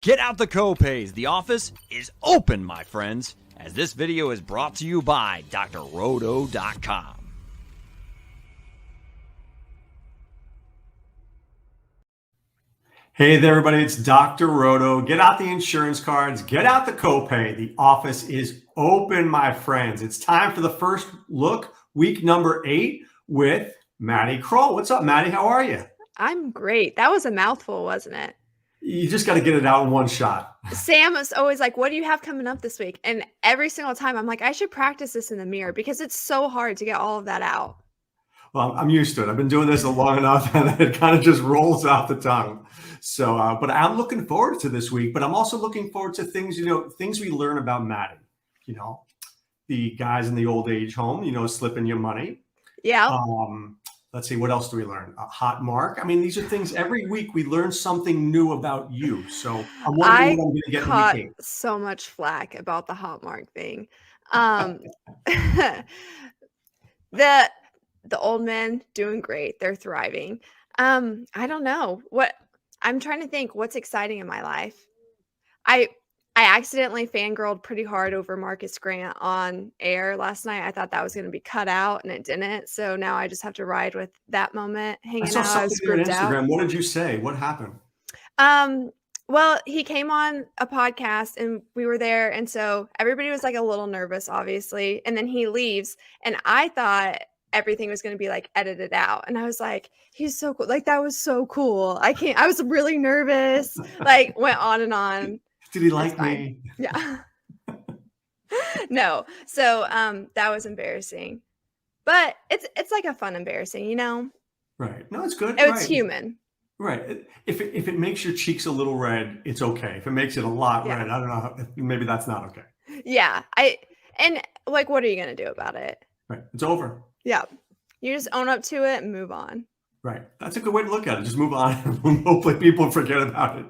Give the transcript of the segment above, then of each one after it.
Get out the copays. The office is open, my friends, as this video is brought to you by drroto.com. Hey there, everybody. It's Dr. Roto. Get out the insurance cards. Get out the copay. The office is open, my friends. It's time for the first look, week number 8 with Madi Kroll. What's up, Madi? How are you? I'm great. That was a mouthful, wasn't it? You just got to get it out in one shot. Sam is always like, what do you have coming up this week? And every single time I'm like, I should practice this in the mirror because it's so hard to get all of that out. Well, I'm used to it. I've been doing this long enough and it kind of just rolls off the tongue. So, but I'm looking forward to this week, but I'm also looking forward to things, things we learn about Madi, the guys in the old age home, slipping you money. Yeah. Let's see, what else do we learn? A hot mark. I mean, these are things every week we learn something new about you. So I'm wondering what I'm going to get caught so much flack about the hot mark thing. The old men doing great. They're thriving. I don't know what I'm trying to think what's exciting in my life. I accidentally fangirled pretty hard over Marcus Grant on air last night. I thought that was going to be cut out and it didn't. So now I just have to ride with that moment. Hanging out. I was grouped on Instagram. What did you say? What happened? Well, he came on a podcast and we were there. And so everybody was like a little nervous, obviously. And then he leaves. And I thought everything was going to be like edited out. And I was like, he's so cool. Like, that was so cool. I was really nervous. Like, went on and on. Did he like me? Yeah. No. So that was embarrassing. But it's like a fun embarrassing, Right. No, it's good. It's human. Right. If it makes your cheeks a little red, it's okay. If it makes it a lot red, I don't know. Maybe that's not okay. Yeah. What are you going to do about it? Right. It's over. Yeah. You just own up to it and move on. Right. That's a good way to look at it. Just move on. Hopefully people forget about it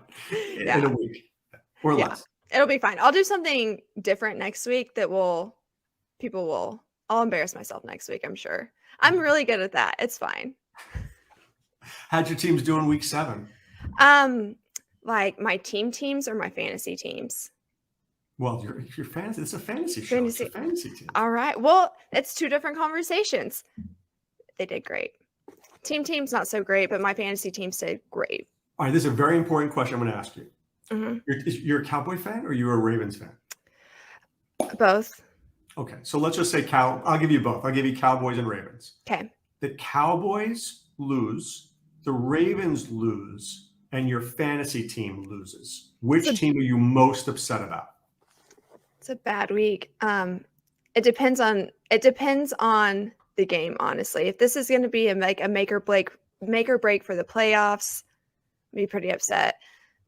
in a week or less. It'll be fine. I'll do something different next week that I'll embarrass myself next week, I'm sure. I'm really good at that. It's fine. How'd your teams do in week 7? Like my teams or my fantasy teams? Well, your fantasy, it's a fantasy show. It's a fantasy team. All right. Well, it's 2 different conversations. They did great. Team's not so great, but my fantasy teams did great. All right. This is a very important question I'm going to ask you. Mm-hmm. You're a Cowboy fan or you're a Ravens fan? Both. Okay. So let's just say I'll give you both. I'll give you Cowboys and Ravens. Okay. The Cowboys lose, the Ravens lose, and your fantasy team loses. Which team are you most upset about? It's a bad week. It depends on the game, honestly. If this is going to be a make or break for the playoffs, I'd be pretty upset.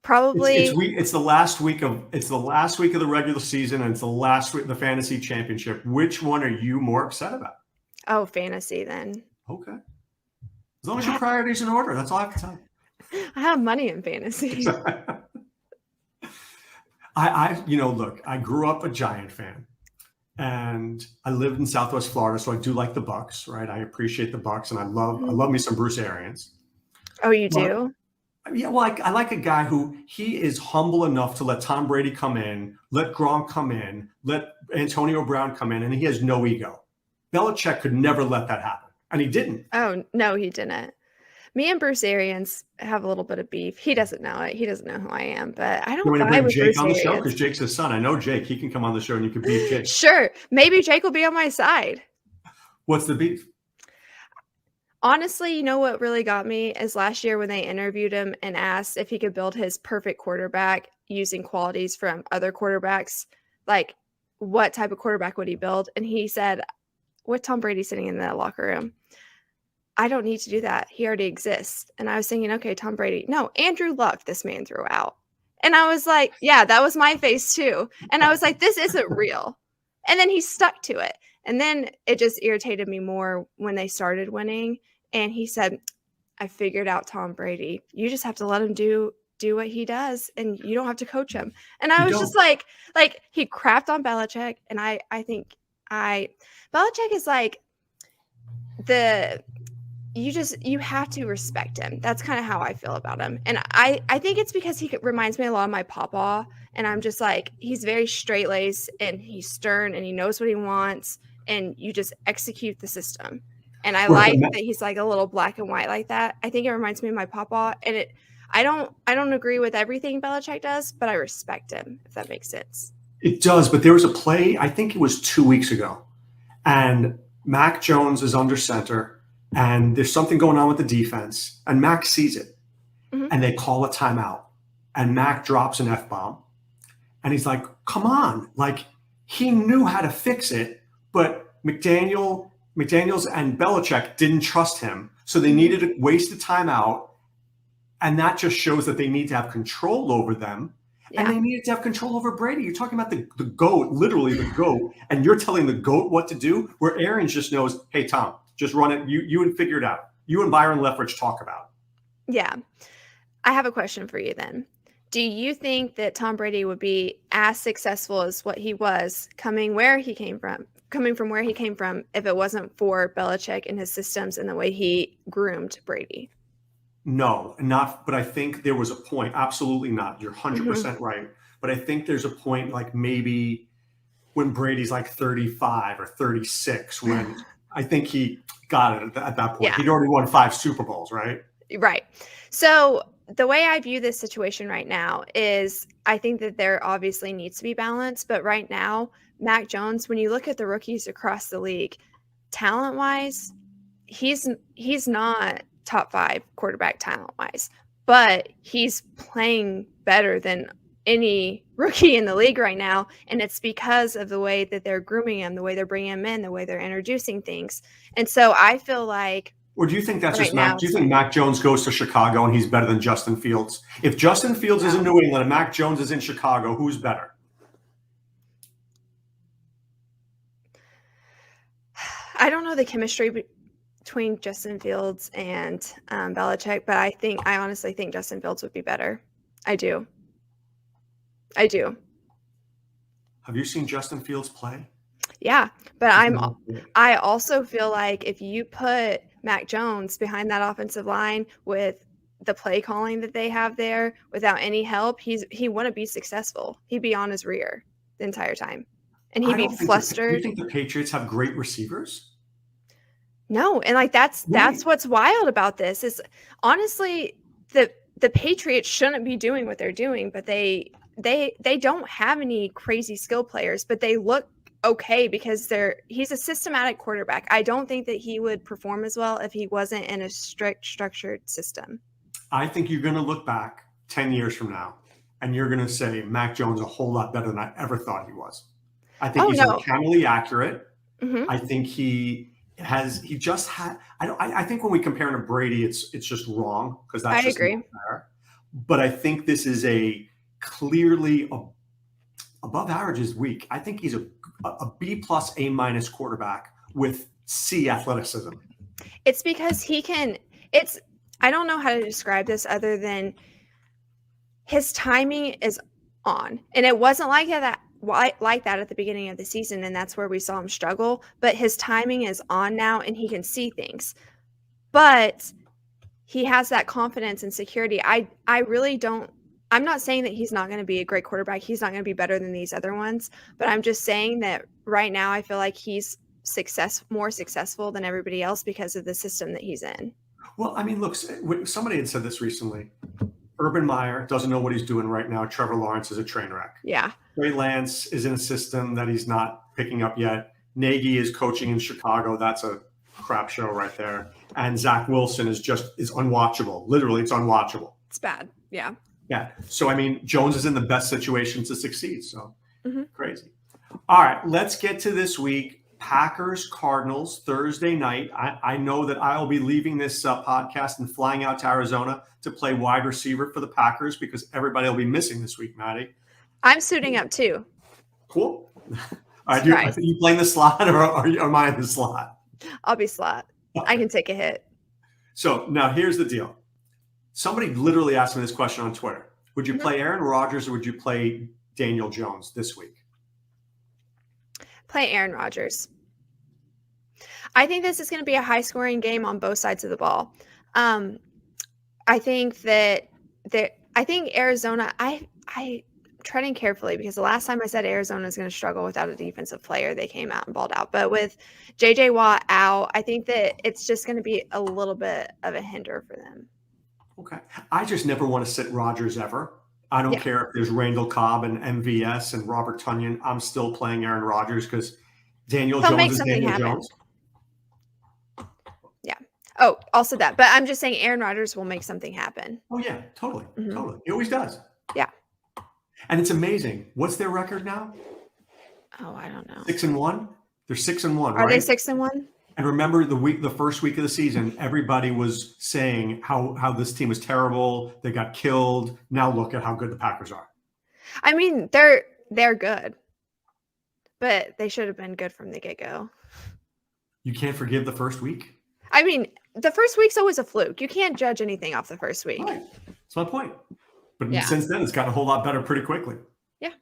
Probably it's the last week of the regular season and it's the last week of the fantasy championship. Which one are you more upset about? Oh, fantasy then. Okay. As long as your priorities in order, that's all I have to tell you. I have money in fantasy. Look, I grew up a Giant fan and I lived in Southwest Florida. So I do like the Bucs, right? I appreciate the Bucs and I love me some Bruce Arians. Oh, you do? Yeah. Well, I like a guy who he is humble enough to let Tom Brady come in, let Gronk come in, let Antonio Brown come in, and he has no ego. Belichick could never let that happen. And he didn't. Oh, no, he didn't. Me and Bruce Arians have a little bit of beef. He doesn't know it. He doesn't know who I am, but I don't vibe with Jake Bruce on the Arians. show because Jake's his son. I know Jake. He can come on the show and you can beat Jake. Sure. Maybe Jake will be on my side. What's the beef? Honestly, you know what really got me is last year when they interviewed him and asked if he could build his perfect quarterback using qualities from other quarterbacks, like what type of quarterback would he build? And he said, with Tom Brady sitting in the locker room, I don't need to do that. He already exists. And I was thinking, okay, Tom Brady. No, Andrew Luck, this man threw out. And I was like, yeah, that was my face too. And I was like, this isn't real. And then he stuck to it. And then it just irritated me more when they started winning. And he said, I figured out Tom Brady. You just have to let him do what he does and you don't have to coach him. And I was just like he crapped on Belichick. And I think Belichick is like you have to respect him. That's kind of how I feel about him. And I think it's because he reminds me a lot of my papa. And I'm just like, he's very straight laced and he's stern and he knows what he wants. And you just execute the system. And I like that he's like a little black and white like that. I think it reminds me of my papa. And I don't agree with everything Belichick does, but I respect him, if that makes sense. It does. But there was a play, I think it was 2 weeks ago, and Mac Jones is under center. And there's something going on with the defense, and Mac sees it, and they call a timeout, and Mac drops an F-bomb, and he's like, come on. Like, he knew how to fix it, but McDaniels and Belichick didn't trust him, so they needed to waste a timeout, and that just shows that they need to have control over them, and they needed to have control over Brady. You're talking about the GOAT, literally the GOAT, and you're telling the GOAT what to do, where Aaron just knows, hey, Tom, just run it. You and figure it out. You and Byron Leftwich talk about it. Yeah. I have a question for you then. Do you think that Tom Brady would be as successful as what he was coming from where he came from if it wasn't for Belichick and his systems and the way he groomed Brady? No, not. But I think there was a point. Absolutely not. You're 100% right. But I think there's a point, like maybe when Brady's like 35 or 36, when I think he got it at that point. Yeah. He'd already won 5 Super Bowls, right? Right. So the way I view this situation right now is I think that there obviously needs to be balance. But right now, Mac Jones, when you look at the rookies across the league, talent-wise, he's not top 5 quarterback talent-wise. But he's playing better than any rookie in the league right now, and it's because of the way that they're grooming him, the way they're bringing him in, the way they're introducing things. And so I feel like, or do you think that's just Mac? Do you think Mac Jones goes to Chicago and he's better than Justin Fields? If Justin Fields is in New England and Mac Jones is in Chicago, who's better? I don't know the chemistry between Justin Fields and Belichick, but I honestly think Justin Fields would be better. I do. Have you seen Justin Fields play? Yeah, but I also feel like if you put Mac Jones behind that offensive line with the play calling that they have there without any help, he wouldn't be successful. He'd be on his rear the entire time, and he'd be flustered. Do you think the Patriots have great receivers? No, and like that's what's wild about this is honestly the Patriots shouldn't be doing what they're doing, but they don't have any crazy skill players, but they look okay because he's a systematic quarterback. I don't think that he would perform as well if he wasn't in a strict structured system. I think you're going to look back 10 years from now and you're going to say Mac Jones a whole lot better than I ever thought he was. I think he's uncannily accurate. I think I think when we compare him to Brady, it's just wrong because that's just not fair. But I think this is a clearly above average is weak. I think he's a B plus A minus quarterback with C athleticism. It's because I don't know how to describe this other than his timing is on. And it wasn't like that at the beginning of the season, and that's where we saw him struggle. But his timing is on now, and he can see things. But he has that confidence and security. I really don't. I'm not saying that he's not going to be a great quarterback. He's not going to be better than these other ones. But I'm just saying that right now I feel like he's more successful than everybody else because of the system that he's in. Well, I mean, look, somebody had said this recently. Urban Meyer doesn't know what he's doing right now. Trevor Lawrence is a train wreck. Yeah. Trey Lance is in a system that he's not picking up yet. Nagy is coaching in Chicago. That's a crap show right there. And Zach Wilson is unwatchable. Literally, it's unwatchable. It's bad. Yeah. Yeah. So, I mean, Jones is in the best situation to succeed. So crazy. All right. Let's get to this week. Packers, Cardinals, Thursday night. I know that I'll be leaving this podcast and flying out to Arizona to play wide receiver for the Packers because everybody will be missing this week, Maddie. I'm suiting up too. Cool. All right. Are you playing the slot or am I in the slot? I'll be slot. I can take a hit. So now here's the deal. Somebody literally asked me this question on Twitter. Would you play Aaron Rodgers or would you play Daniel Jones this week? Play Aaron Rodgers. I think this is going to be a high-scoring game on both sides of the ball. I think that I think Arizona. I treading carefully because the last time I said Arizona is going to struggle without a defensive player, they came out and balled out. But with J.J. Watt out, I think that it's just going to be a little bit of a hinder for them. Okay. I just never want to sit Rodgers ever. I don't care if there's Randall Cobb and MVS and Robert Tonyan. I'm still playing Aaron Rodgers because Daniel Jones is Daniel Jones. Yeah. Oh, also that. But I'm just saying Aaron Rodgers will make something happen. Oh, yeah. Totally. Mm-hmm. Totally. He always does. Yeah. And it's amazing. What's their record now? Oh, I don't know. 6-1? They're 6-1, right? Are they 6-1? And remember the first week of the season, everybody was saying how this team was terrible. They got killed. Now look at how good the Packers are. I mean, they're good. But they should have been good from the get-go. You can't forgive the first week? I mean, the first week's always a fluke. You can't judge anything off the first week. Right. That's my point. But since then, it's gotten a whole lot better pretty quickly. Yeah.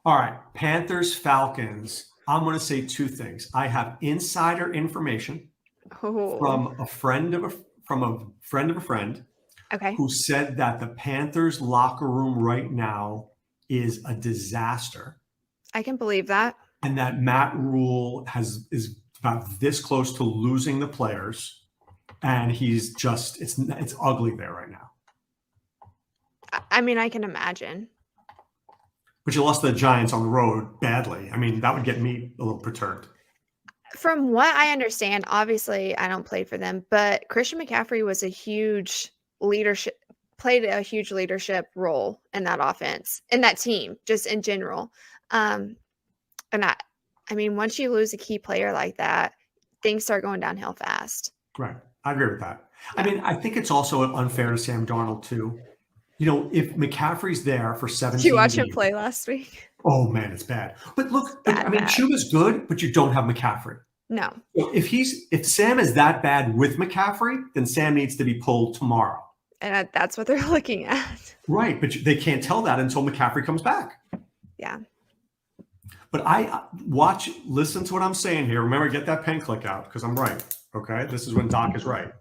All right. Panthers, Falcons. I'm going to say two things. I have insider information from a friend of a friend who said that the Panthers locker room right now is a disaster. I can believe that. And that Matt Rule is about this close to losing the players, and he's just it's ugly there right now. I mean, I can imagine. But you lost the Giants on the road badly. I mean, that would get me a little perturbed. From what I understand, obviously I don't play for them, but Christian McCaffrey was played a huge leadership role in that offense, in that team, just in general. And I mean, once you lose a key player like that, things start going downhill fast. Right. I agree with that. Yeah. I mean, I think it's also unfair to Sam Darnold too. You know, if McCaffrey's there for 17 Did you watch him play last week? Oh, man, it's bad. But look, Chuba's good, but you don't have McCaffrey. No. If Sam is that bad with McCaffrey, then Sam needs to be pulled tomorrow. And that's what they're looking at. Right, but they can't tell that until McCaffrey comes back. Yeah. But listen to what I'm saying here. Remember, get that pen click out because I'm right, okay? This is when Doc is right.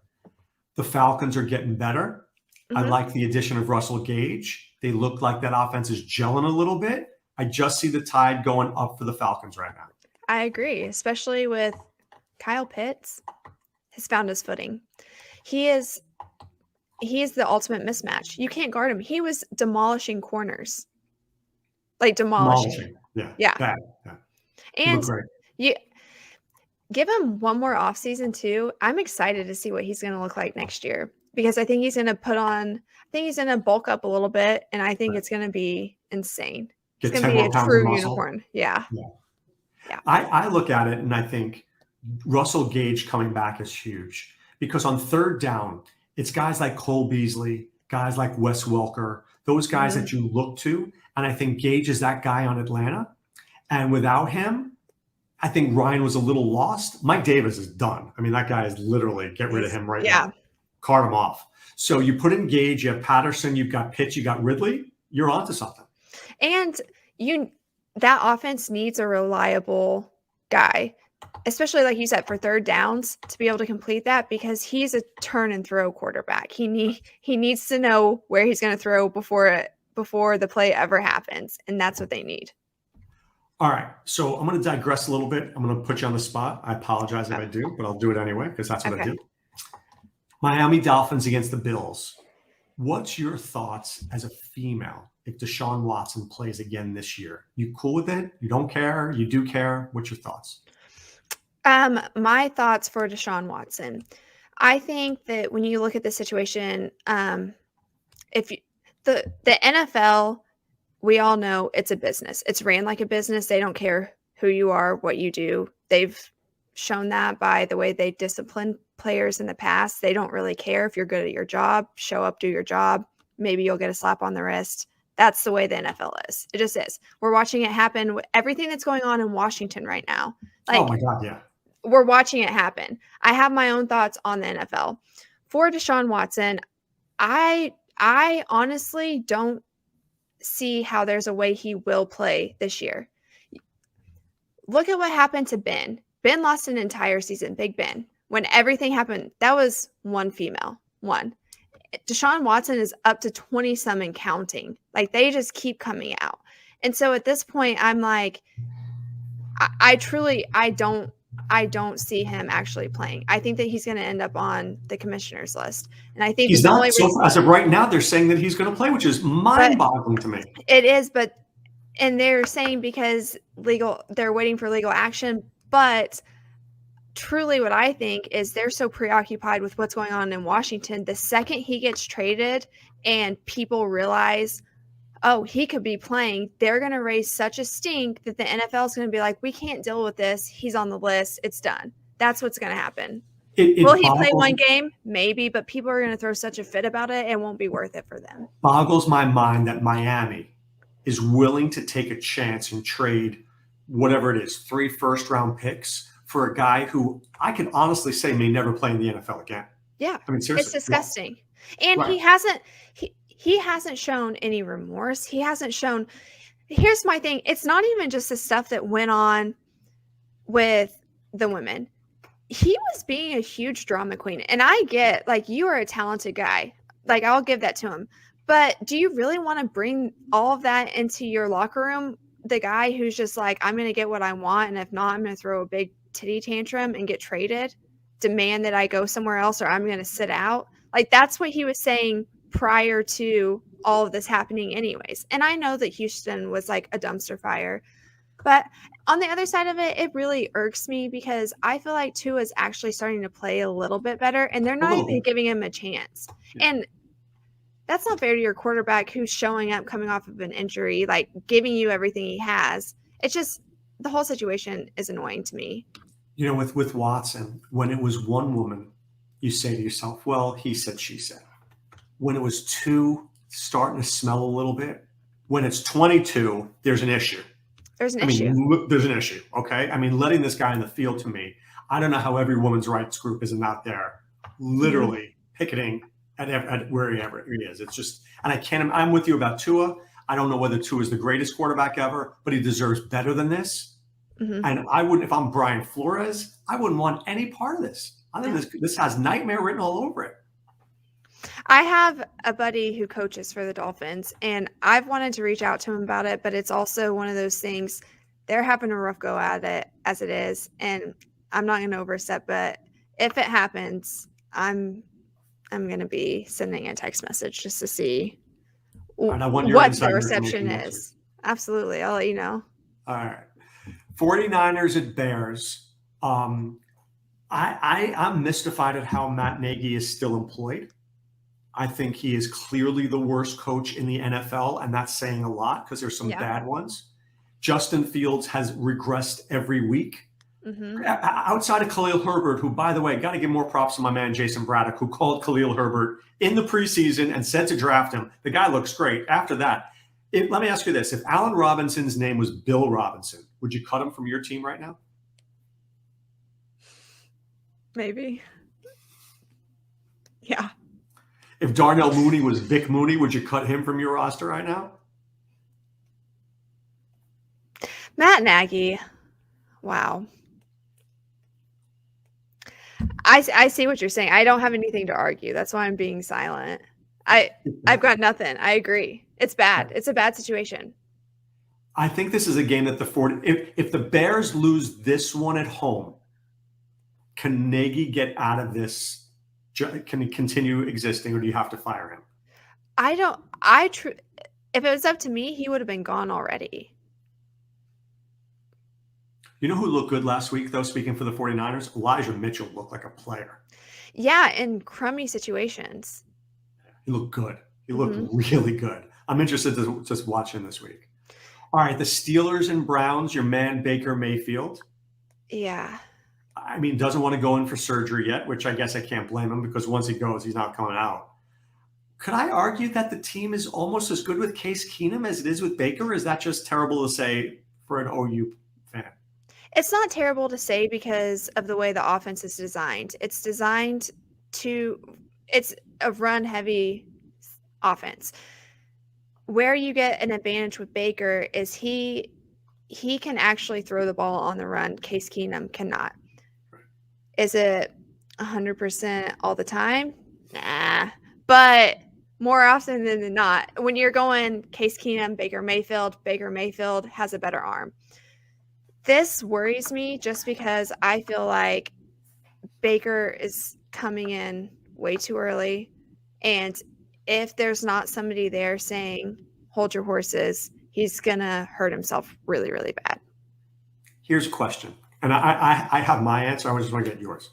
The Falcons are getting better. I like the addition of Russell Gage. They look like that offense is gelling a little bit. I just see the tide going up for the Falcons right now. I agree, especially with Kyle Pitts. Has found his footing. He is the ultimate mismatch. You can't guard him. He was demolishing corners. Like demolishing. Yeah. Bad. Yeah. And you give him one more offseason too. I'm excited to see what he's going to look like next year. Because I think he's going to bulk up a little bit, and I think it's going to be insane. It's going to be a true unicorn. Yeah. I look at it, and I think Russell Gage coming back is huge. Because on third down, it's guys like Cole Beasley, guys like Wes Welker, those guys that you look to. And I think Gage is that guy on Atlanta. And without him, I think Ryan was a little lost. Mike Davis is done. I mean, that guy is literally get rid of him right now. Cart him off. So you put in Gage, you have Patterson, you've got Pitts, you got Ridley, you're onto something. And that offense needs a reliable guy, especially like you said, for third downs to be able to complete that because he's a turn and throw quarterback. He needs to know where he's going to throw before the play ever happens. And that's what they need. All right. So I'm going to digress a little bit. I'm going to put you on the spot. I apologize if I do, but I'll do it anyway because that's what I do. Miami Dolphins against the Bills. What's your thoughts as a female if Desean Watson plays again this year? You cool with it? You don't care? You do care? What's your thoughts? My thoughts for Desean Watson. I think that when you look at the situation, the NFL, we all know it's a business. It's ran like a business. They don't care who you are, what you do. They've shown that by the way they discipline players in the past. They don't really care if you're good at your job. Show up, do your job. Maybe you'll get a slap on the wrist. That's the way the NFL is. It just is. We're watching it happen with everything that's going on in Washington right now. Oh my God, yeah. We're watching it happen. I have my own thoughts on the NFL. For Desean Watson, I honestly don't see how there's a way he will play this year. Look at what happened to Ben. Ben lost an entire season, Big Ben. When everything happened, that was one female. One. Desean Watson is up to 20-some and counting. Like, they just keep coming out. And so at this point, I'm like, I don't see him actually playing. I think that he's going to end up on the commissioner's list. And I think he's not. So as of right now, they're saying that he's going to play, which is mind-boggling to me. It is, and they're saying because they're waiting for legal action. But truly what I think is they're so preoccupied with what's going on in Washington. The second he gets traded and people realize, oh, he could be playing, they're going to raise such a stink that the NFL is going to be like, we can't deal with this. He's on the list. It's done. That's what's going to happen. Will he play one game? Maybe, but people are going to throw such a fit about it. It won't be worth it for them. Boggles my mind that Miami is willing to take a chance and trade whatever it is, 3 first-round picks for a guy who I can honestly say may never play in the NFL again. Yeah, I mean, seriously, it's disgusting. And right. He hasn't shown any remorse. He hasn't shown. Here's my thing. It's not even just the stuff that went on with the women. He was being a huge drama queen. And I get, like, you are a talented guy. Like, I'll give that to him. But do you really want to bring all of that into your locker room? The guy who's just like, I'm going to get what I want. And if not, I'm going to throw a big titty tantrum and get traded, demand that I go somewhere else, or I'm going to sit out. Like, that's what he was saying prior to all of this happening anyways. And I know that Houston was like a dumpster fire, but on the other side of it, it really irks me because I feel like Tua is actually starting to play a little bit better and they're not even giving him a chance. And that's not fair to your quarterback who's showing up coming off of an injury, like giving you everything he has. It's just, the whole situation is annoying to me. You know, with Watson, when it was one woman, you say to yourself, well, he said, she said. When it was 2, starting to smell a little bit. When it's 22, there's an issue. There's an issue. There's an issue, okay? I mean, letting this guy in the field, to me, I don't know how every women's rights group isn't out there literally picketing at wherever he is. It's just, and I'm with you about Tua. I don't know whether Tua is the greatest quarterback ever, but he deserves better than this. Mm-hmm. And I wouldn't, if I'm Brian Flores, I wouldn't want any part of this. I think this has nightmare written all over it. I have a buddy who coaches for the Dolphins, and I've wanted to reach out to him about it, but it's also one of those things, they're having a rough go at it as it is, and I'm not going to overstep, but if it happens, I'm going to be sending a text message just to see what the reception is. Absolutely. I'll let you know. All right. 49ers at Bears. I'm mystified at how Matt Nagy is still employed. I think he is clearly the worst coach in the NFL, and that's saying a lot because there's some bad ones. Justin Fields has regressed every week. Mm-hmm. Outside of Khalil Herbert, who, by the way, got to give more props to my man Jason Braddock, who called Khalil Herbert in the preseason and said to draft him. The guy looks great. After that, let me ask you this. If Allen Robinson's name was Bill Robinson, would you cut him from your team right now? Maybe. Yeah. If Darnell Mooney was Vic Mooney, would you cut him from your roster right now? Matt Nagy. Wow. I see what you're saying. I don't have anything to argue. That's why I'm being silent. I've got nothing. I agree. It's bad. It's a bad situation. I think this is a game that if the Bears lose this one at home, can Nagy get out of this? Can he continue existing, or do you have to fire him? If it was up to me, he would have been gone already. You know who looked good last week, though, speaking for the 49ers? Elijah Mitchell looked like a player. Yeah, in crummy situations. He looked good. He looked really good. I'm interested to just watch him this week. All right, the Steelers and Browns, your man Baker Mayfield. Yeah. I mean, doesn't want to go in for surgery yet, which I guess I can't blame him because once he goes, he's not coming out. Could I argue that the team is almost as good with Case Keenum as it is with Baker? Or is that just terrible to say for an OU fan? It's not terrible to say because of the way the offense is designed. It's designed it's a run-heavy offense. Where you get an advantage with Baker is he can actually throw the ball on the run. Case Keenum cannot. Is it 100% all the time? Nah. But more often than not, when you're going Case Keenum, Baker Mayfield has a better arm. This worries me just because I feel like Baker is coming in way too early. And if there's not somebody there saying, hold your horses, he's going to hurt himself really, really bad. Here's a question. And I have my answer. I just want to get yours.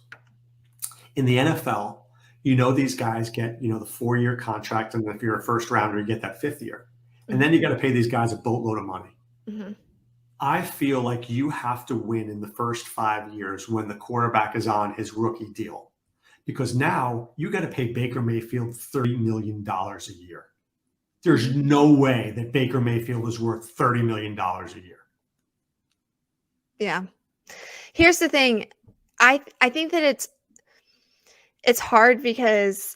In the NFL, these guys get, the 4-year contract. And if you're a first rounder, you get that 5th year. And then you got to pay these guys a boatload of money. Mm-hmm. I feel like you have to win in the first 5 years when the quarterback is on his rookie deal, because now you got to pay Baker Mayfield $30 million a year. There's no way that Baker Mayfield is worth $30 million a year. Yeah. Here's the thing. I think that it's hard because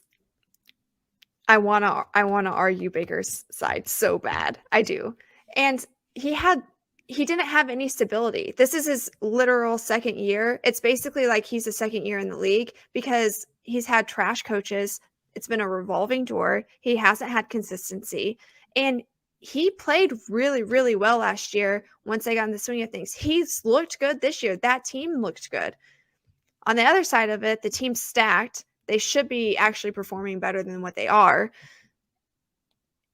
I want to argue Baker's side so bad. I do. And he didn't have any stability. This is his literal second year. It's basically like he's a second year in the league because he's had trash coaches. It's been a revolving door. He hasn't had consistency. And he played really, really well last year once they got in the swing of things. He's looked good this year. That team looked good. On the other side of it, the team's stacked. They should be actually performing better than what they are.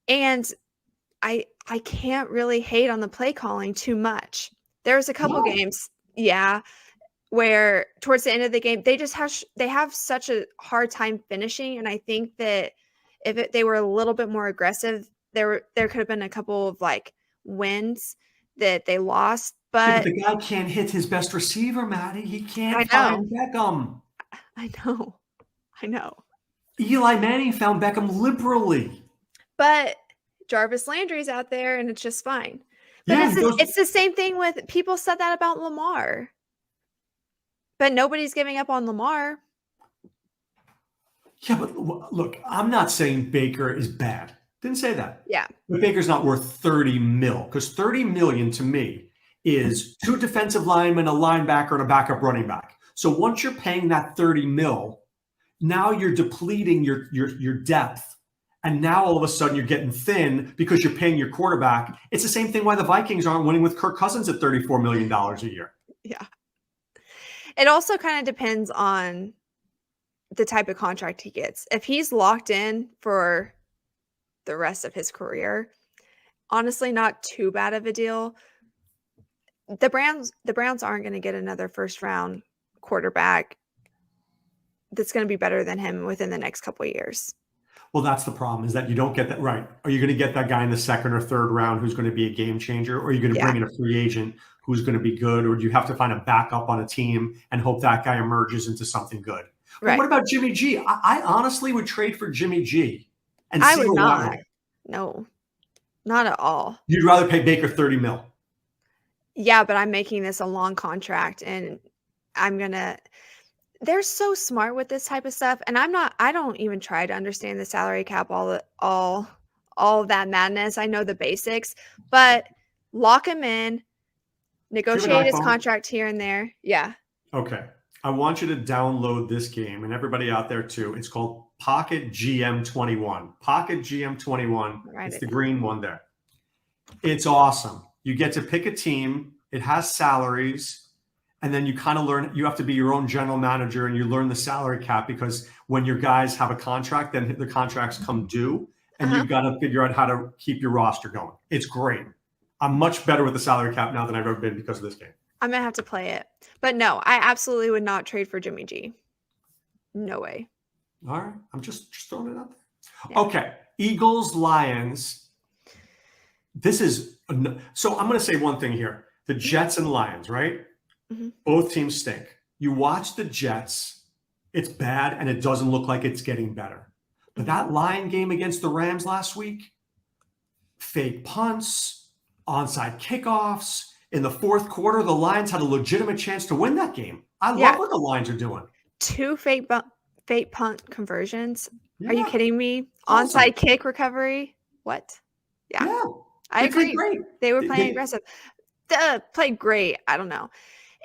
And I can't really hate on the play calling too much. There's a couple games, where towards the end of the game, they have such a hard time finishing. And I think that if they were a little bit more aggressive, there could have been a couple of like wins that they lost. But the guy can't hit his best receiver, Madi. He can't find Beckham. I know. Eli Manning found Beckham liberally. But Jarvis Landry's out there, and it's just fine. But it's the same thing with people said that about Lamar. But nobody's giving up on Lamar. Yeah, but look, I'm not saying Baker is bad. Didn't say that. Yeah. But Baker's not worth $30 million, because $30 million to me is 2 defensive linemen, a linebacker, and a backup running back. So once you're paying that $30 million, now you're depleting your depth. And now all of a sudden you're getting thin because you're paying your quarterback. It's the same thing why the Vikings aren't winning with Kirk Cousins at $34 million a year. Yeah. It also kind of depends on the type of contract he gets. If he's locked in for the rest of his career, honestly, not too bad of a deal. The Browns aren't going to get another first round quarterback that's going to be better than him within the next couple of years. Well, that's the problem, is that you don't get that right. Are you going to get that guy in the 2nd or 3rd round who's going to be a game changer? Or are you going to bring in a free agent who's going to be good? Or do you have to find a backup on a team and hope that guy emerges into something good? Right. What about Jimmy G? I honestly would trade for Jimmy G. And I would not. No, not at all. You'd rather pay Baker $30 million. Yeah, but I'm making this a long contract, and they're so smart with this type of stuff. And I don't even try to understand the salary cap, all of that madness. I know the basics, but lock him in, negotiate his contract here and there. Yeah. Okay. I want you to download this game, and everybody out there too. It's called Pocket GM21. Pocket GM21. It's the green one there. It's awesome. You get to pick a team. It has salaries. And then you kind of learn, you have to be your own general manager, and you learn the salary cap, because when your guys have a contract, then the contracts come due, and you've got to figure out how to keep your roster going. It's great. I'm much better with the salary cap now than I've ever been because of this game. I'm going to have to play it. But no, I absolutely would not trade for Jimmy G. No way. All right. I'm just throwing it out there. Yeah. Okay. Eagles, Lions. So I'm going to say one thing here. The Jets and Lions, right? Mm-hmm. Both teams stink. You watch the Jets, it's bad, and it doesn't look like it's getting better. But that Lion game against the Rams last week, fake punts, onside kickoffs. In the 4th quarter, the Lions had a legitimate chance to win that game. I love what the Lions are doing. 2 fake punt conversions. Yeah. Are you kidding me? Awesome. Onside kick recovery. What? Yeah. I agree. They were playing aggressive. Played great. I don't know.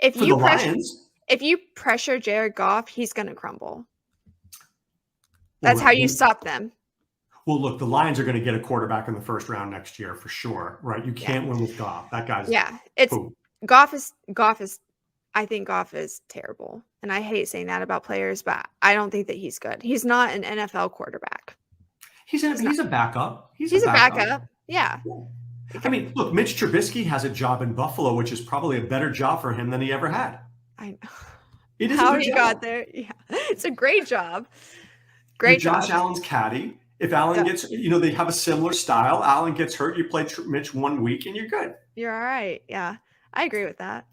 If for you the Lions, if you pressure Jared Goff, he's going to crumble. Well, That's how you stop them. Well, look, the Lions are going to get a quarterback in the first round next year for sure, right? You can't win with Goff. That guy's Goff is. I think Goff is terrible, and I hate saying that about players, but I don't think that he's good. He's not an NFL quarterback. He's a backup. He's a backup. Yeah. I mean, look, Mitch Trubisky has a job in Buffalo, which is probably a better job for him than he ever had. I know. It is how he got there. Yeah, it's a great job. Great job. Josh Allen's caddy. If Allen gets, they have a similar style. Allen gets hurt, you play Mitch 1 week, and you're good. You're all right. Yeah, I agree with that.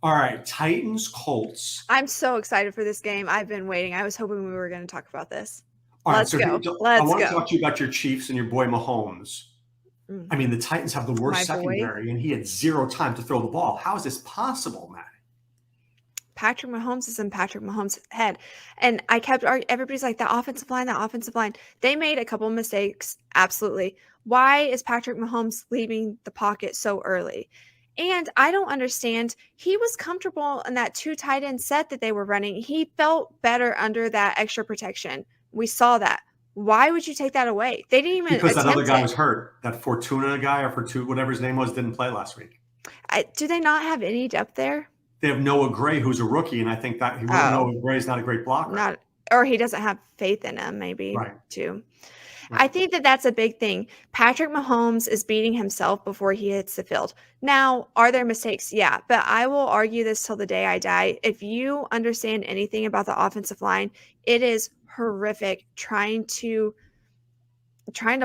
All right, Titans, Colts. I'm so excited for this game. I've been waiting. I was hoping we were going to talk about this. Let's go. I want to talk to you about your Chiefs and your boy Mahomes. I mean, the Titans have the worst secondary, and he had 0 time to throw the ball. How is this possible, Matt? Patrick Mahomes is in Patrick Mahomes' head. And I kept arguing, everybody's like, the offensive line. They made a couple mistakes, absolutely. Why is Patrick Mahomes leaving the pocket so early? And I don't understand. He was comfortable in that 2 tight end set that they were running. He felt better under that extra protection. We saw that. Why would you take that away? They didn't even because that other guy was hurt. That Fortuna guy or Fortuna, whatever his name was, didn't play last week. Do they not have any depth there? They have Noah Gray, who's a rookie, and I think that Noah Gray is not a great blocker. Or he doesn't have faith in him, maybe, too. Right. I think that that's a big thing. Patrick Mahomes is beating himself before he hits the field. Now, are there mistakes? Yeah, but I will argue this till the day I die. If you understand anything about the offensive line, it is horrific trying to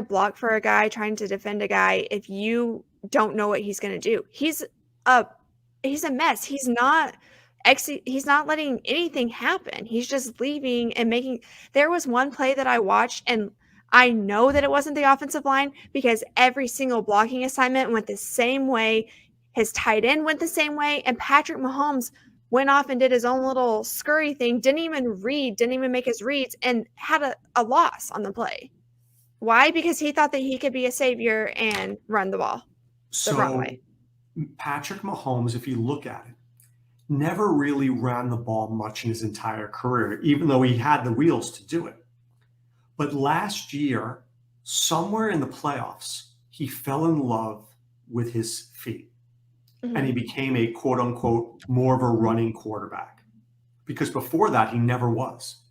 block for a guy, trying to defend a guy if you don't know what he's going to do. He's a mess. He's not letting anything happen. He's just leaving and making. There was one play that I watched, and I know that it wasn't the offensive line because every single blocking assignment went the same way. His tight end went the same way, and Patrick Mahomes went off and did his own little scurry thing, didn't even make his reads, and had a loss on the play. Why? Because he thought that he could be a savior and run the ball the wrong way. Patrick Mahomes, if you look at it, never really ran the ball much in his entire career, even though he had the wheels to do it. But last year, somewhere in the playoffs, he fell in love with his feet. And he became a quote unquote more of a running quarterback, because before that he never was.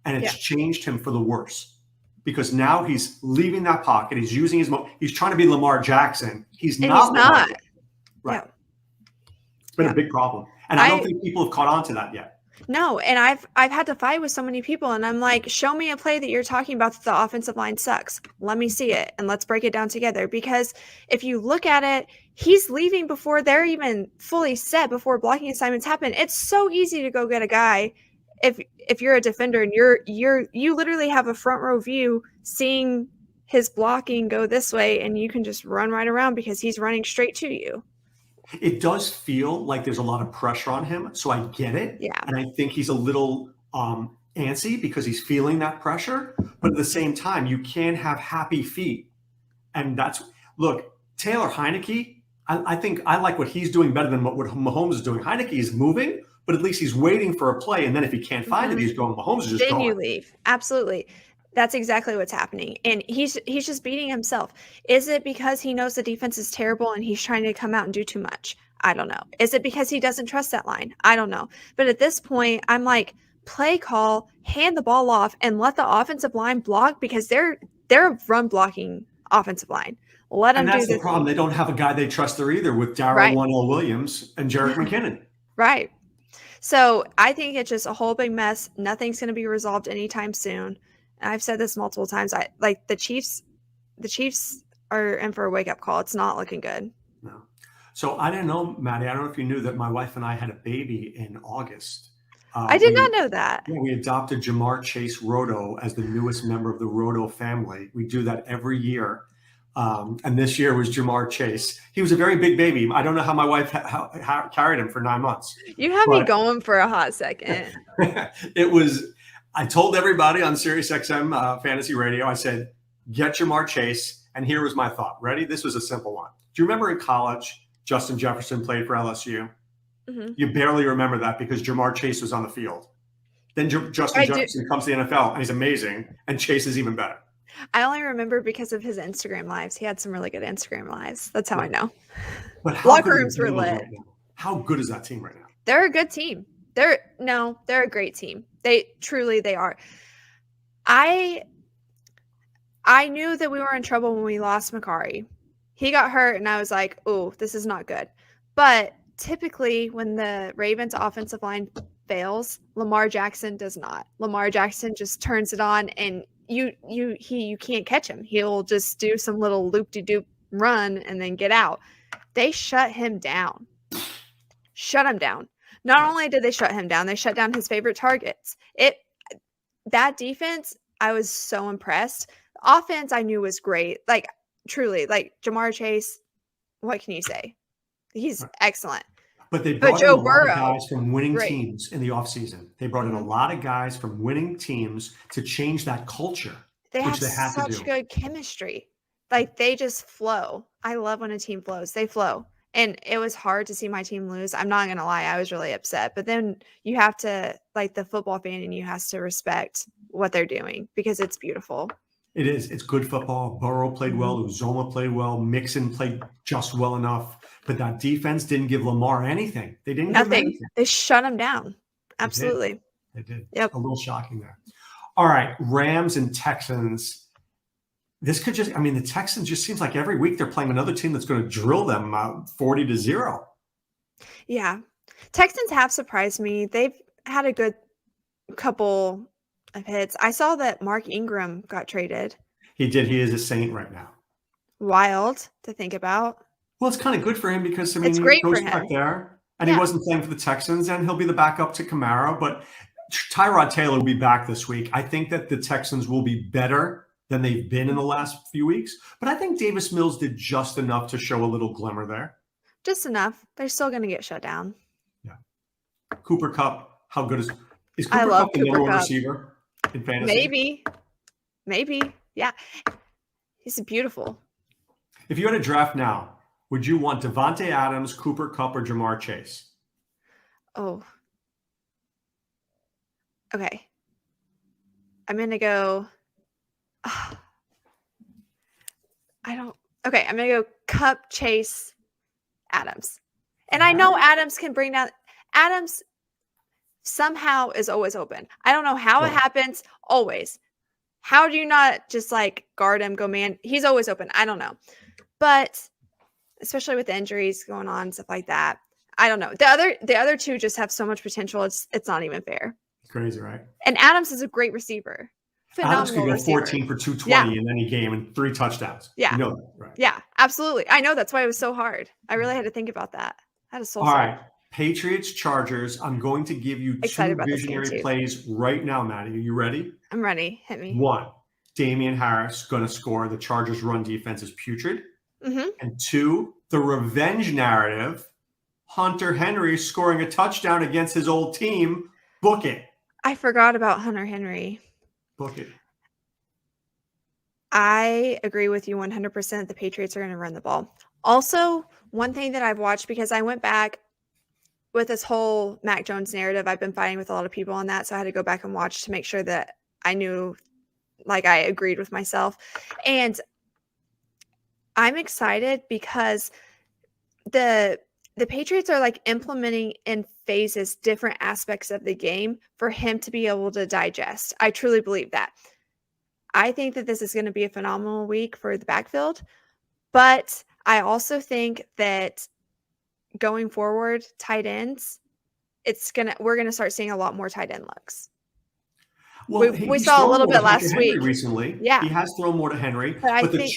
And it's changed him for the worse, because now he's leaving that pocket. He's using he's trying to be Lamar Jackson. He's not. Right. Yeah. It's been a big problem. And I don't think people have caught on to that yet. No, and I've had to fight with so many people, and I'm like, show me a play that you're talking about that the offensive line sucks. Let me see it, and let's break it down together. Because if you look at it, he's leaving before they're even fully set, before blocking assignments happen. It's so easy to go get a guy if you're a defender and you literally have a front row view seeing his blocking go this way, and you can just run right around because he's running straight to you. It does feel like there's a lot of pressure on him, so I get it. Yeah. And I think he's a little antsy because he's feeling that pressure. But at the same time, you can have happy feet. And look, Taylor Heineke, I think I like what he's doing better than what Mahomes is doing. Heineke is moving, but at least he's waiting for a play. And then if he can't find it, he's going, Mahomes is just going. Then you leave. Absolutely. That's exactly what's happening. And he's just beating himself. Is it because he knows the defense is terrible and he's trying to come out and do too much? I don't know. Is it because he doesn't trust that line? I don't know. But at this point, I'm like, play call, hand the ball off, and let the offensive line block, because they're run blocking offensive line. Let them do this. And that's the problem. They don't have a guy they trust there either, with Darrell One-L Williams and Jerick McKinnon. Right. So I think it's just a whole big mess. Nothing's going to be resolved anytime soon. And I've said this multiple times. The Chiefs are in for a wake-up call. It's not looking good. No. So I didn't know, Maddie, I don't know if you knew that my wife and I had a baby in August. I did not know that. Yeah, we adopted Jamar Chase Roto as the newest member of the Roto family. We do that every year. And this year was Jamar Chase. He was a very big baby. I don't know how my wife carried him for 9 months. You had me going for a hot second. I told everybody on SiriusXM Fantasy Radio, I said, get Jamar Chase. And here was my thought. Ready? This was a simple one. Do you remember in college, Justin Jefferson played for LSU? Mm-hmm. You barely remember that because Jamar Chase was on the field. Then Justin Jefferson comes to the NFL and he's amazing, and Chase is even better. I only remember because of his Instagram lives. He had some really good Instagram lives. That's how I know. But how locker good rooms were lit. Right now? How good is that team right now? They're a good team. They're a great team. They are. I knew that we were in trouble when we lost Makari. He got hurt, and I was like, "Oh, this is not good." But typically, when the Ravens' offensive line fails, Lamar Jackson does not. Lamar Jackson just turns it on, and you can't catch him. He'll just do some little loop-de-doop run and then get out. They shut him down. Not only did they shut him down, they shut down his favorite targets. That defense, I was so impressed. The offense I knew was great. Like, truly, like Jamar Chase, what can you say? He's excellent. But they brought in Joe a lot of guys from winning teams in the offseason. They brought in a lot of guys from winning teams to change that culture. They have such good chemistry. Like, they just flow. I love when a team flows. They flow. And it was hard to see my team lose. I'm not going to lie. I was really upset. But then you have to, like, the football fan in you has to respect what they're doing because it's beautiful. It is. It's good football. Burrow played well. Uzoma played well. Mixon played just well enough. But that defense didn't give Lamar anything. They didn't give him anything. They shut him down. Absolutely. They did. Yep. A little shocking there. All right. Rams and Texans. This could just, the Texans just seems like every week they're playing another team that's going to drill them 40-0. Yeah. Texans have surprised me. They've had a good couple of hits. I saw that Mark Ingram got traded. He did. He is a Saint right now. Wild to think about. Well, it's kind of good for him because, it's great he goes for him. back there, and he wasn't playing for the Texans, and he'll be the backup to Kamara. But Tyrod Taylor will be back this week. I think that the Texans will be better than they've been in the last few weeks. But I think Davis Mills did just enough to show a little glimmer there. Just enough. They're still going to get shut down. Yeah. Cooper Kupp, how good is Cooper Kupp the number one receiver in fantasy? Maybe. Yeah. He's beautiful. If you had a draft now, would you want Devontae Adams, Cooper Kupp, or Jamar Chase? Oh. Okay. I'm going to go. I'm going to go Kupp, Chase, Adams. And I know Adams can bring down. Adams somehow is always open. I don't know how it happens. Always. How do you not just guard him, go man? He's always open. I don't know. But especially with the injuries going on, stuff like that. I don't know. The other two just have so much potential. It's not even fair. Crazy, right? And Adams is a great receiver. Adams could go 14 for 220 in any game and 3 touchdowns. Yeah. You know that, right? Yeah, absolutely. I know. That's why it was so hard. I really had to think about that. That is so All right. Patriots, Chargers. I'm going to give you two visionary plays right now, Maddie. Are you ready? I'm ready. Hit me. 1, Damian Harris going to score. The Chargers' run defense is putrid. Mm-hmm. And 2, the revenge narrative. Hunter Henry scoring a touchdown against his old team. Book it. I forgot about Hunter Henry. Book it. I agree with you 100%. The Patriots are going to run the ball. Also, one thing that I've watched, because I went back with this whole Mac Jones narrative, I've been fighting with a lot of people on that. So I had to go back and watch to make sure that I knew, I agreed with myself. And I'm excited because the Patriots are implementing in phases different aspects of the game for him to be able to digest. I truly believe that. I think that this is going to be a phenomenal week for the backfield, but I think that going forward, tight ends, we're going to start seeing a lot more tight end looks. Well, we saw a little bit last week recently. Yeah, he has thrown more to Henry, but I think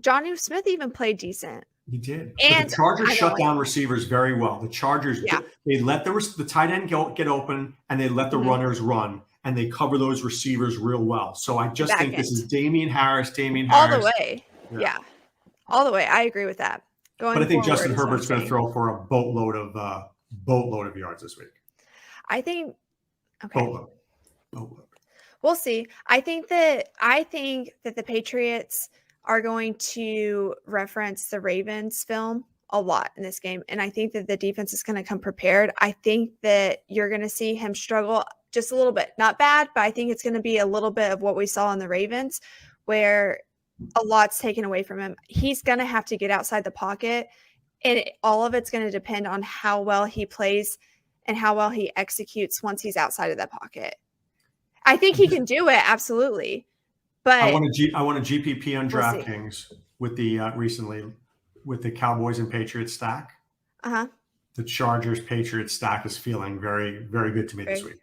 Jonnu Smith even played decent. He did. And but the Chargers shut down receivers very well. The Chargers, they let the tight end get open, and they let the runners run, and they cover those receivers real well. So I just think this is Damian Harris. All the way. Yeah. All the way. I agree with that. But I think Justin Herbert's going to throw for a boatload of yards this week. I think. Okay. Boatload. We'll see. I think that the Patriots are going to reference the Ravens film a lot in this game. And I think that the defense is going to come prepared. I think that you're going to see him struggle just a little bit. Not bad, but I think it's going to be a little bit of what we saw in the Ravens, where a lot's taken away from him. He's going to have to get outside the pocket, and all of it's going to depend on how well he plays and how well he executes once he's outside of that pocket. I think he can do it, absolutely. But I want a GPP on We'll see. DraftKings with the recently with the Cowboys and Patriots stack. The Chargers Patriots stack is feeling very, very good to me this week.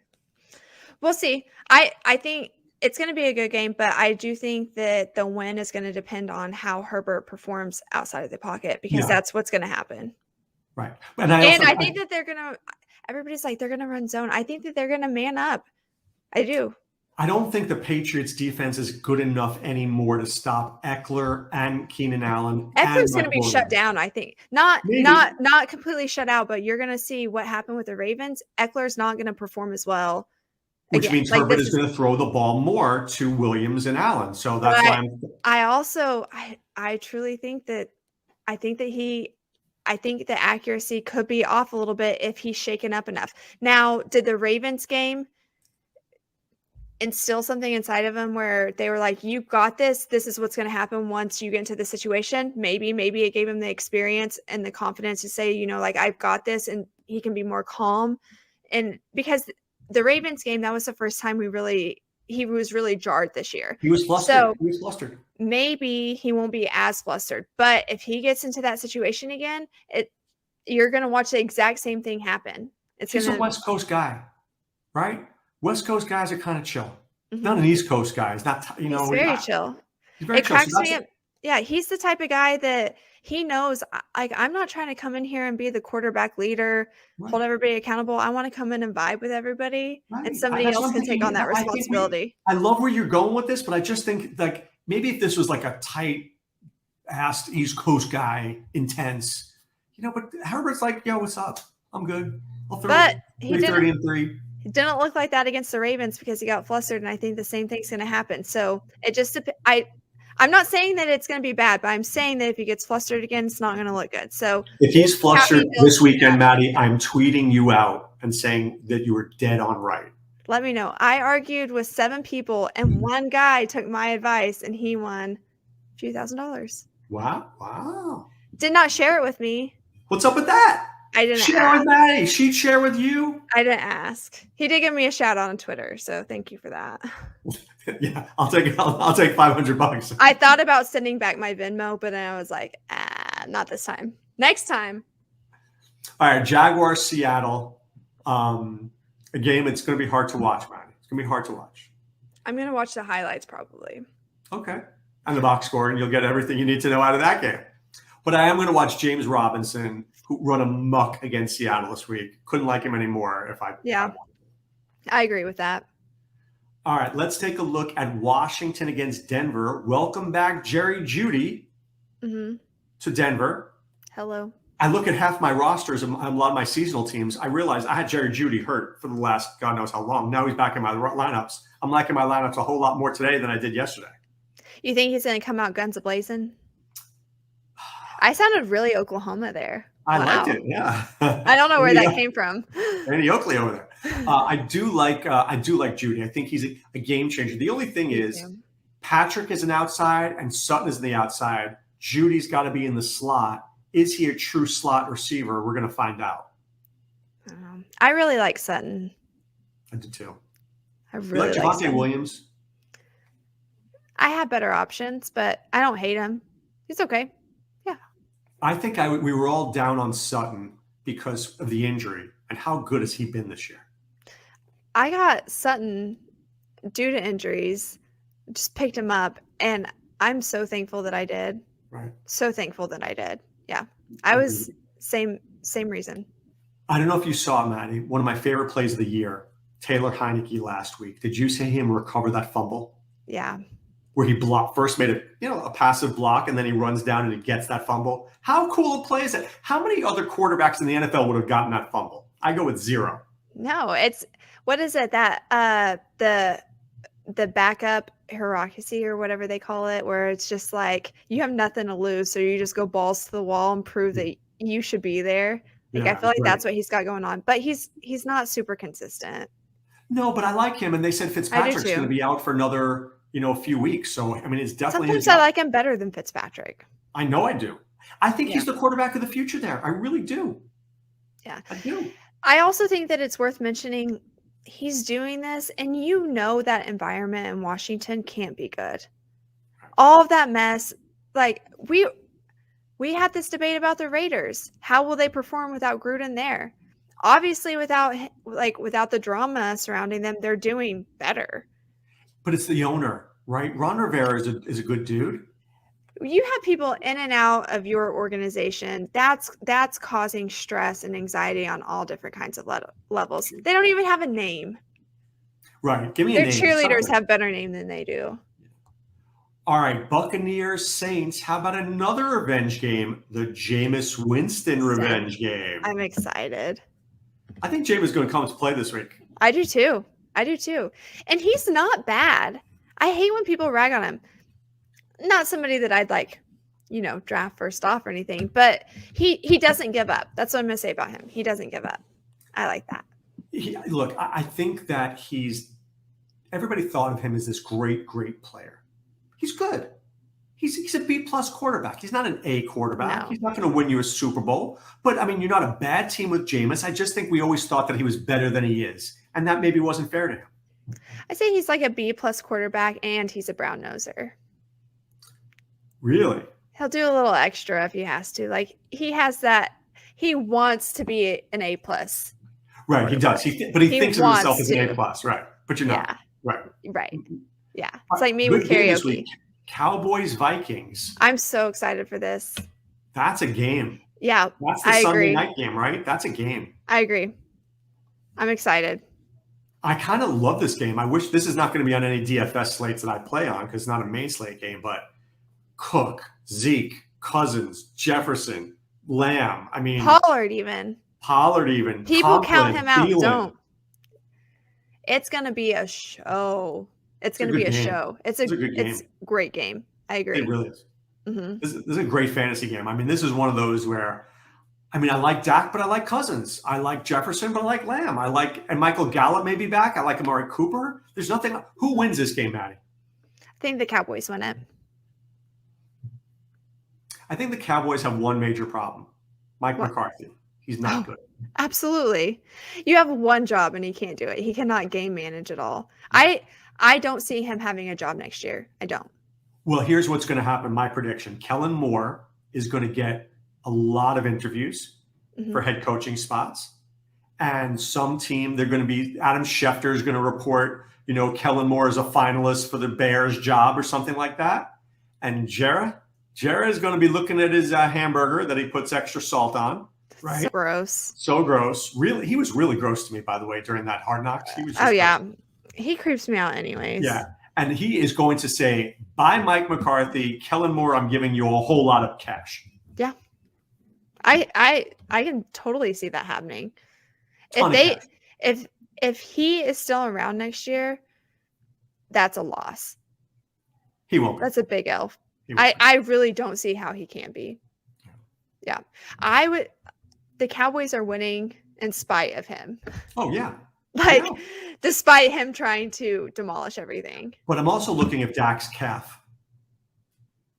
We'll see. I think it's going to be a good game, but I do think that the win is going to depend on how Herbert performs outside of the pocket, because that's what's going to happen. Right. And I think that they're going to – everybody's like, they're going to run zone. I think that they're going to man up. I do. I don't think the Patriots defense is good enough anymore to stop Eckler and Keenan Allen. Eckler's going to be shut down, I think. Not completely shut out, but you're going to see what happened with the Ravens. Eckler's not going to perform as well. Which means Herbert is going to throw the ball more to Williams and Allen. So that's why I truly think that I think the accuracy could be off a little bit if he's shaken up enough. Now, did the Ravens game instill something inside of him where they were like, you got this. This is what's going to happen once you get into the situation. Maybe it gave him the experience and the confidence to say, you know, like, I've got this, and he can be more calm. And because the Ravens game, that was the first time he was really jarred this year. He was flustered. Maybe he won't be as flustered, but if he gets into that situation again, you're going to watch the exact same thing happen. He's a West Coast guy, right? West Coast guys are kind of chill. Not an East Coast guy. He's not, He's very chill. He's very chill. Cracks me up. Yeah, he's the type of guy that he knows, like, I'm not trying to come in here and be the quarterback leader, hold everybody accountable. I want to come in and vibe with everybody, and somebody else can take on that responsibility. I love where you're going with this, but I just think, like, maybe if this was like a tight-assed East Coast guy, intense, but Herbert's like, yo, what's up? I'm good. I'll throw 30 and 3. It didn't look like that against the Ravens because he got flustered, and I think the same thing's going to happen. So it just I'm not saying that it's going to be bad, but I'm saying that if he gets flustered again, it's not going to look good. So if he's flustered this weekend, Madi, I'm tweeting you out and saying that you were dead on right. Let me know. I argued with 7 people, and one guy took my advice, and he won a few $1,000s. Wow. Did not share it with me. What's up with that? I didn't share ask. with Madi. She'd share with you. I didn't ask. He did give me a shout out on Twitter, so thank you for that. Yeah, I'll take $500. I thought about sending back my Venmo, but then I was like, not this time. Next time. All right, Jaguars, Seattle. A game it's going to be hard to watch, Madi. It's going to be hard to watch. I'm going to watch the highlights probably. Okay. And the box score, and you'll get everything you need to know out of that game. But I am going to watch James Robinson, who run amok against Seattle this week. Couldn't like him anymore if I I agree with that. All right, let's take a look at Washington against Denver. Welcome back, Jerry Jeudy, to Denver. Hello. I look at half my rosters and a lot of my seasonal teams. I realize I had Jerry Jeudy hurt for the last God knows how long. Now he's back in my lineups. I'm liking my lineups a whole lot more today than I did yesterday. You think he's going to come out guns a-blazing? I sounded really Oklahoma there. I liked it, yeah. I don't know where that came from. Andy Oakley over there. I do like Jeudy. I think he's a game changer. The only thing is, Patrick is an outside and Sutton is in the outside. Judy's got to be in the slot. Is he a true slot receiver? We're going to find out. I really like Sutton. I do too. I really like Javonte Williams. I have better options, but I don't hate him. He's okay. Yeah. I think we were all down on Sutton because of the injury. And how good has he been this year? I got Sutton due to injuries, just picked him up, and I'm so thankful that I did. Right. So thankful that I did. Yeah. I was same reason. I don't know if you saw, Madi, one of my favorite plays of the year, Taylor Heineke last week. Did you see him recover that fumble? Yeah. Where he first made a passive block, and then he runs down and he gets that fumble. How cool a play is that? How many other quarterbacks in the NFL would have gotten that fumble? I go with 0. No, it's what is it that the backup hierarchy or whatever they call it, where it's just like you have nothing to lose, so you just go balls to the wall and prove that you should be there. Like, I feel like that's what he's got going on. But he's not super consistent. No, but I like him, and they said Fitzpatrick's going to be out for another, few weeks. So, I mean, it's definitely sometimes I like him better than Fitzpatrick. I know I do. I think he's the quarterback of the future there. I really do. Yeah. I do. I also think that it's worth mentioning he's doing this, and that environment in Washington can't be good. All of that mess, like we had this debate about the Raiders. How will they perform without Gruden there? Obviously, without the drama surrounding them, they're doing better. But it's the owner, right? Ron Rivera is a good dude. You have people in and out of your organization. That's causing stress and anxiety on all different kinds of levels. They don't even have a name. Right. Give me a name. Their cheerleaders have better name than they do. All right, Buccaneers Saints. How about another revenge game? The Jameis Winston revenge game. I'm excited. I think Jameis is going to come to play this week. I do too. And he's not bad. I hate when people rag on him. Not somebody that I'd draft first off or anything, but he doesn't give up. That's what I'm going to say about him. He doesn't give up. I like that. Look, I think that everybody thought of him as this great, great player. He's good. He's a B-plus quarterback. He's not an A quarterback. No. He's not going to win you a Super Bowl. But, I mean, you're not a bad team with Jameis. I just think we always thought that he was better than he is. And that maybe wasn't fair to him. I say he's like a B-plus quarterback, and he's a brown noser. Really? He'll do a little extra if he has to. Like, he has that. He wants to be an A-plus. Right, he does. But he thinks of himself as an A-plus. Right. But you're not. Yeah. Right. Yeah. It's like me with karaoke. Cowboys Vikings. I'm so excited for this. That's a game. Yeah. That's the Sunday night game, right? That's a game. I agree. I'm excited. I kind of love this game. I wish this is not going to be on any DFS slates that I play on because it's not a main slate game, but Cook, Zeke, Cousins, Jefferson, Lamb. I mean, Pollard even. People count him out. Don't. It's going to be a show. It's going to be a show. It's a great game. I agree. It really is. Mm-hmm. This is a great fantasy game. I mean, this is one of those where, I mean, I like Dak, but I like Cousins. I like Jefferson, but I like Lamb. And Michael Gallup may be back. I like Amari Cooper. There's nothing. Who wins this game, Maddie? I think the Cowboys win it. I think the Cowboys have one major problem. Mike McCarthy. He's not good. Absolutely. You have one job and he can't do it. He cannot game manage at all. I don't see him having a job next year. I don't. Well, here's what's going to happen. My prediction. Kellen Moore is going to get a lot of interviews for head coaching spots. And some team, they're going to be, Adam Schefter is going to report, Kellen Moore is a finalist for the Bears job or something like that. And Jarrah is going to be looking at his hamburger that he puts extra salt on. Right. So gross. So gross. Really, he was really gross to me, by the way, during that Hard Knocks. He was. He creeps me out anyways. Yeah. And he is going to say, by Mike McCarthy, Kellen Moore, I'm giving you a whole lot of cash. Yeah. I can totally see that happening. If he is still around next year, that's a loss. He won't be. That's a big L. I really don't see how he can be. Yeah. The Cowboys are winning in spite of him. Oh, yeah. Despite him trying to demolish everything. But I'm also looking at Dak's calf.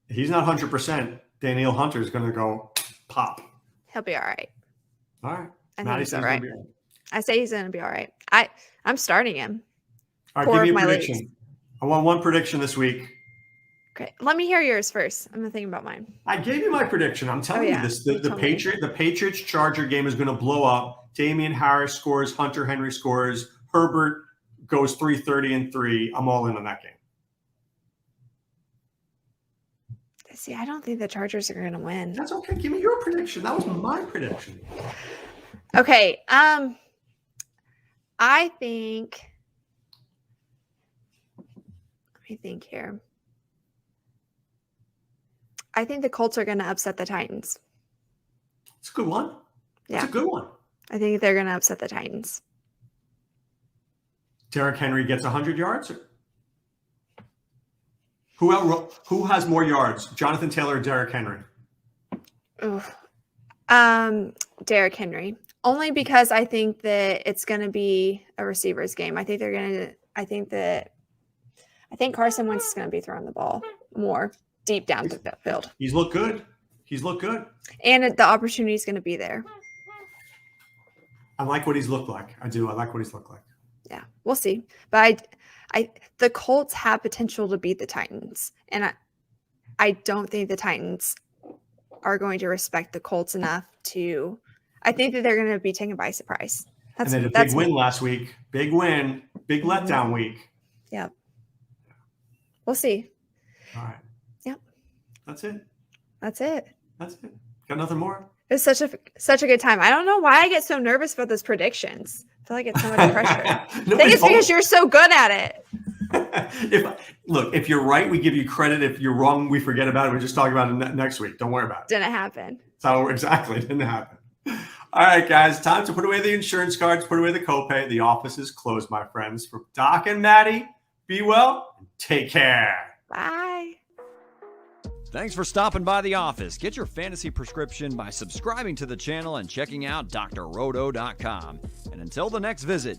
If he's not 100%, Danielle Hunter is going to go pop. He'll be all right. All right. I think he's all right. I say he's going to be all right. I'm starting him. All right, give me a prediction. Leagues. I want one prediction this week. Okay. Let me hear yours first. I'm thinking about mine. I gave you my prediction. I'm telling you this. The Patriots Charger game is going to blow up. Damian Harris scores. Hunter Henry scores. Herbert goes 330-3. I'm all in on that game. See, I don't think the Chargers are going to win. That's okay. Give me your prediction. That was my prediction. Okay. I think. Let me think here. I think the Colts are going to upset the Titans. It's a good one. Yeah. It's a good one. I think they're going to upset the Titans. Derrick Henry gets 100 yards? Who has more yards, Jonathan Taylor or Derrick Henry? Ooh. Derrick Henry. Only because I think that it's going to be a receiver's game. I think Carson Wentz is going to be throwing the ball more deep down the field. He's looked good. And the opportunity is going to be there. I like what he's looked like. I do. I like what he's looked like. Yeah, we'll see. But the Colts have potential to beat the Titans. And I don't think the Titans are going to respect the Colts enough to – I think that they're going to be taken by surprise. And they had a big win last week. Big win. Big letdown week. Yeah. We'll see. All right. Yep. That's it. Got nothing more? It's such a good time. I don't know why I get so nervous about those predictions. I feel like it's so much pressure. I think it's because you're so good at it. If you're right, we give you credit. If you're wrong, we forget about it. We just talk about it next week. Don't worry about it. Didn't happen. Exactly. Didn't happen. All right, guys. Time to put away the insurance cards, put away the copay. The office is closed, my friends. For Doc and Madi, be well and take care. Bye. Thanks for stopping by the office. Get your fantasy prescription by subscribing to the channel and checking out drroto.com. And until the next visit,